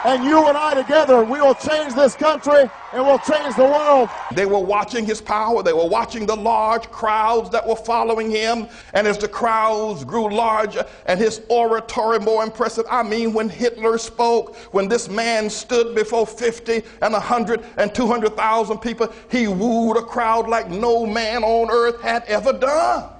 And you and I together, we will change this country and we'll change the world. They were watching his power. They were watching the large crowds that were following him. And as the crowds grew larger and his oratory more impressive, I mean, when Hitler spoke, when this man stood before 50 and 100 and 200,000 people, he wooed a crowd like no man on earth had ever done.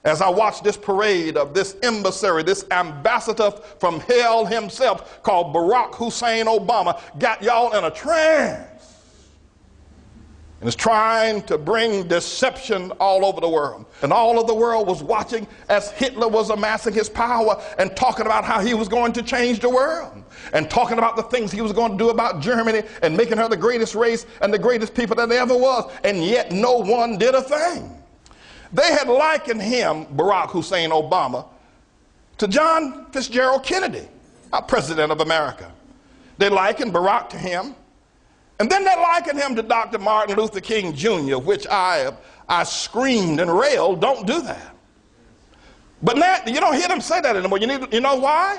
As I watched this parade of this emissary, this ambassador from hell himself called Barack Hussein Obama, got y'all in a trance and is trying to bring deception all over the world. And all of the world was watching as Hitler was amassing his power and talking about how he was going to change the world and talking about the things he was going to do about Germany and making her the greatest race and the greatest people that there ever was. And yet no one did a thing. They had likened him, Barack Hussein Obama, to John Fitzgerald Kennedy, our president of America. They likened Barack to him. And then they likened him to Dr. Martin Luther King Jr., which I screamed and railed, don't do that. But now you don't hear them say that anymore. You know why?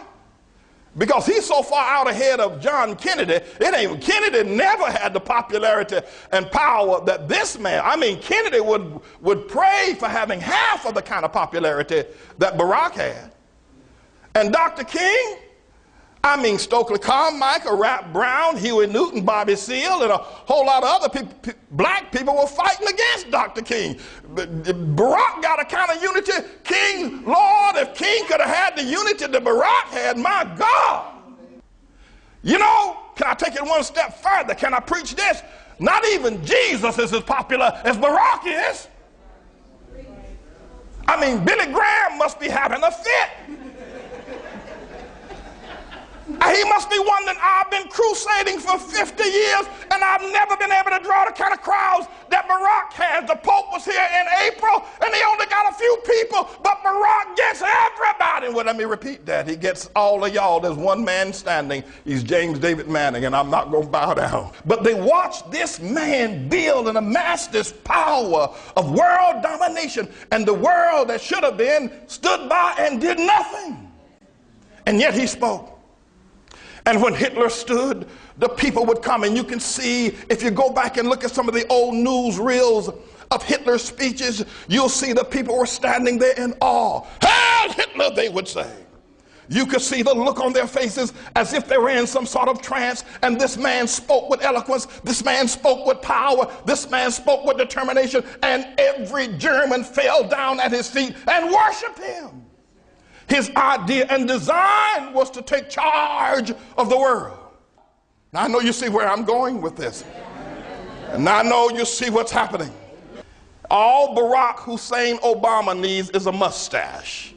Because he's so far out ahead of John Kennedy. Kennedy never had the popularity and power that this man, I mean, Kennedy would pray for having half of the kind of popularity that Barack had. And Dr. King, I mean, Stokely Carmichael, Rap Brown, Huey Newton, Bobby Seale, and a whole lot of other people, black people were fighting against Dr. King. Barack got a kind of unity. King, Lord, if King could have had the unity that Barack had, my God. You know, can I take it one step further? Can I preach this? Not even Jesus is as popular as Barack is. I mean, Billy Graham must be having a fit. He must be one that I've been crusading for 50 years and I've never been able to draw the kind of crowds that Barack has. The Pope was here in April and he only got a few people, but Barack gets everybody. Well, let me repeat that. He gets all of y'all. There's one man standing. He's James David Manning, and I'm not going to bow down. But they watched this man build and amass this power of world domination, and the world that should have been stood by and did nothing. And yet he spoke. And when Hitler stood, the people would come, and you can see, if you go back and look at some of the old newsreels of Hitler's speeches, you'll see the people were standing there in awe. Hail Hitler, they would say. You could see the look on their faces as if they were in some sort of trance, and this man spoke with eloquence, this man spoke with power, this man spoke with determination, and every German fell down at his feet and worshiped him. His idea and design was to take charge of the world. Now, I know you see where I'm going with this. And I know you see what's happening. All Barack Hussein Obama needs is a mustache.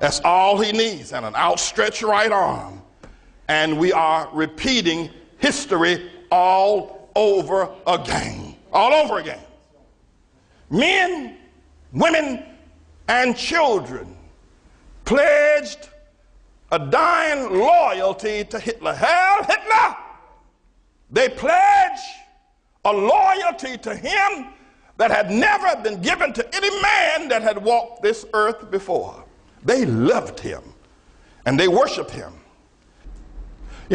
That's all he needs, and an outstretched right arm. And we are repeating history all over again. All over again. Men, women, and children pledged a dying loyalty to Hitler. Hail Hitler! They pledged a loyalty to him that had never been given to any man that had walked this earth before. They loved him and they worshiped him.